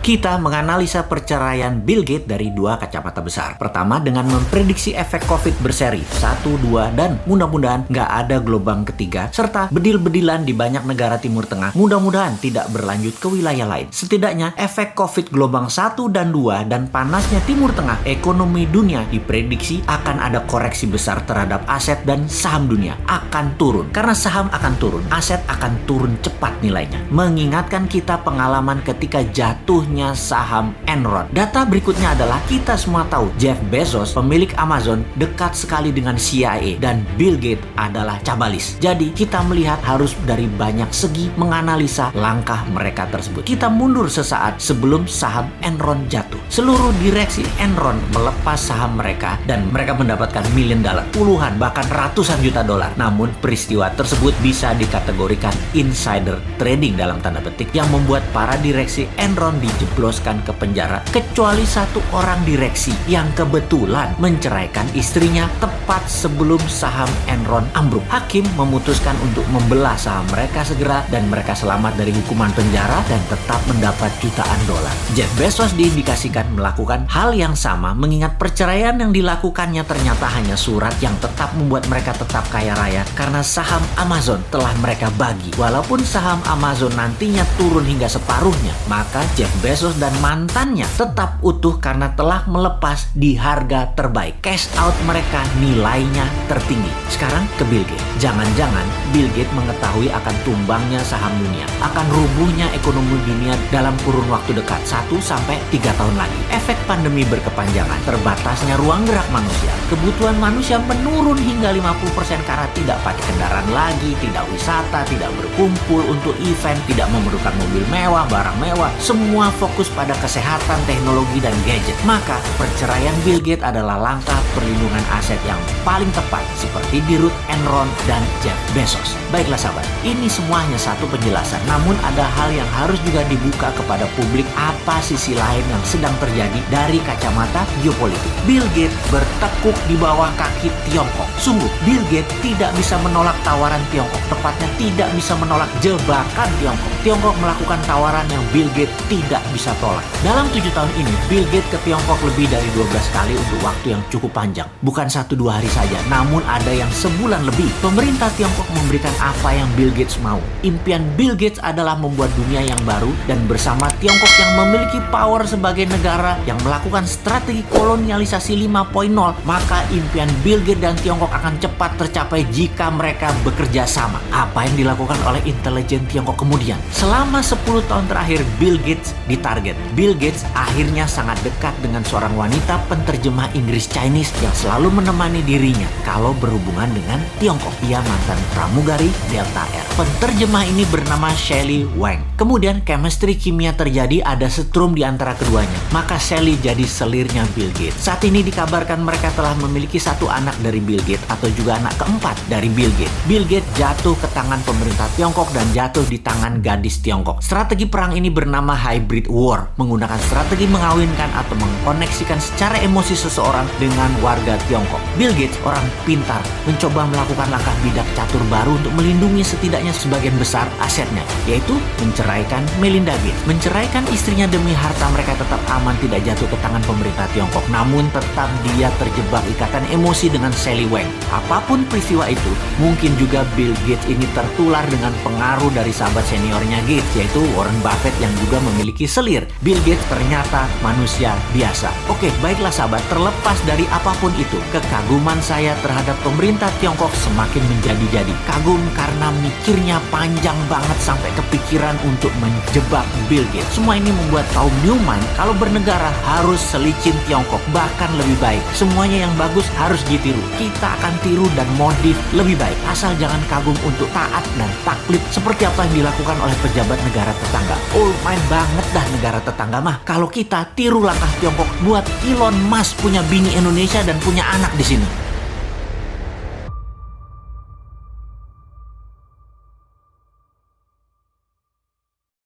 Kita menganalisa perceraian Bill Gates dari dua kacamata besar. Pertama, dengan memprediksi efek COVID berseri 1, 2, dan mudah-mudahan nggak ada gelombang ketiga, serta bedil-bedilan di banyak negara Timur Tengah mudah-mudahan tidak berlanjut ke wilayah lain. Setidaknya, efek COVID gelombang 1 dan 2 dan panasnya Timur Tengah, ekonomi dunia diprediksi akan ada koreksi besar terhadap aset dan saham dunia akan turun. Karena saham akan turun, aset akan turun cepat nilainya. Mengingatkan kita pengalaman ketika jatuhnya saham Enron. Data berikutnya adalah kita semua tahu Jeff Bezos, pemilik Amazon, dekat sekali dengan CIA dan Bill Gates adalah cabalis. Jadi kita melihat harus dari banyak segi menganalisa langkah mereka tersebut. Kita mundur sesaat sebelum saham Enron jatuh. Seluruh direksi Enron melepas saham mereka dan mereka mendapatkan $1 million, puluhan bahkan ratusan juta dolar. Namun peristiwa tersebut bisa dikategorikan insider trading dalam tanda petik yang membuat para direksi Enron dijebloskan ke penjara kecuali satu orang direksi yang kebetulan menceraikan istrinya tepat sebelum saham Enron ambruk. Hakim memutuskan untuk membelah saham mereka segera dan mereka selamat dari hukuman penjara dan tetap mendapat jutaan dolar. Jeff Bezos diindikasikan melakukan hal yang sama mengingat perceraian yang dilakukannya ternyata hanya surat yang tetap membuat mereka tetap kaya raya karena saham Amazon telah mereka bagi. Walaupun saham Amazon nantinya turun hingga separuhnya, maka Jeff Bezos dan mantannya tetap utuh karena telah melepas di harga terbaik. Cash out mereka nilainya tertinggi. Sekarang ke Bill Gates. Jangan-jangan Bill Gates mengetahui akan tumbangnya saham dunia, akan rubuhnya ekonomi dunia dalam kurun waktu dekat 1-3 tahun lagi. Efek pandemi berkepanjangan, terbatasnya ruang gerak manusia, kebutuhan manusia menurun hingga 50% karena tidak pakai kendaraan lagi, tidak wisata, tidak berkumpul untuk event, tidak memerlukan mobil mewah, barang mewah, semua fokus pada kesehatan, teknologi, dan gadget. Maka perceraian Bill Gates adalah langkah perlindungan aset yang paling tepat seperti di Ruth Enron dan Jeff Bezos. Baiklah sahabat, ini semua hanya satu penjelasan, namun ada hal yang harus juga dibuka kepada publik apa sisi lain yang sedang terjadi dari kacamata geopolitik. Bill Gates bertekuk di bawah kaki Tiongkok. Sungguh, Bill Gates tidak bisa menolak tawaran Tiongkok, tepatnya tidak bisa menolak jebakan Tiongkok. Tiongkok melakukan tawaran yang Bill Gates tidak bisa tolak. Dalam 7 tahun ini, Bill Gates ke Tiongkok lebih dari 12 kali untuk waktu yang cukup panjang. Bukan 1-2 hari saja, namun ada yang sebulan lebih. Pemerintah Tiongkok memberikan apa yang Bill Gates mau. Impian Bill Gates adalah membuat dunia yang baru dan bersama Tiongkok yang memiliki power sebagai negara yang melakukan strategi kolonialisasi 5.0, maka impian Bill Gates dan Tiongkok akan cepat tercapai jika mereka bekerja sama. Apa yang dilakukan oleh intelijen Tiongkok kemudian? Selama 10 tahun terakhir, Bill Gates ditarget. Bill Gates akhirnya sangat dekat dengan seorang wanita penterjemah Inggris Chinese yang selalu menemani dirinya kalau berhubungan dengan Tiongkok. Ia mantan pramugari Delta Air. Penterjemah ini bernama Shelley Wang. Kemudian chemistry kimia terjadi, ada setrum di antara keduanya. Maka Shelley jadi selirnya Bill Gates. Saat ini dikabarkan mereka telah memiliki satu anak dari Bill Gates atau juga anak keempat dari Bill Gates. Bill Gates jatuh ke tangan pemerintah Tiongkok dan jatuh di tangan gadis Tiongkok. Strategi perang ini bernama hybrid war, menggunakan strategi mengawinkan atau mengkoneksikan secara emosi seseorang dengan warga Tiongkok. Bill Gates, orang pintar, mencoba melakukan langkah bidak catur baru untuk melindungi setidaknya sebagian besar asetnya, yaitu menceraikan Melinda Gates. Menceraikan istrinya demi harta mereka tetap aman, tidak jatuh ke tangan pemerintah Tiongkok. Namun tetap dia terjebak ikatan emosi dengan Shelley Wang. Apapun peristiwa itu, mungkin juga Bill Gates ini tertular dengan pengaruh dari sahabat seniornya Gates, yaitu Warren Buffett yang juga memiliki selir. Bill Gates ternyata manusia biasa. Oke, baiklah sahabat, terlepas dari apapun itu, kekaguman saya terhadap pemerintah Tiongkok semakin menjadi-jadi. Kagum karena mikirnya panjang banget sampai kepikiran untuk menjebak Bill Gates. Semua ini membuat kaum Newman kalau bernegara harus selicin Tiongkok, bahkan lebih baik. Semuanya yang bagus harus ditiru. Kita akan tiru dan modif lebih baik. Asal jangan kagum untuk taat dan taklid seperti apa yang dilakukan oleh pejabat negara tetangga. Oh, main banget dah negara tetangga mah. Kalau kita tiru langkah Tiongkok, buat Elon Musk punya bini Indonesia dan punya anak di sini.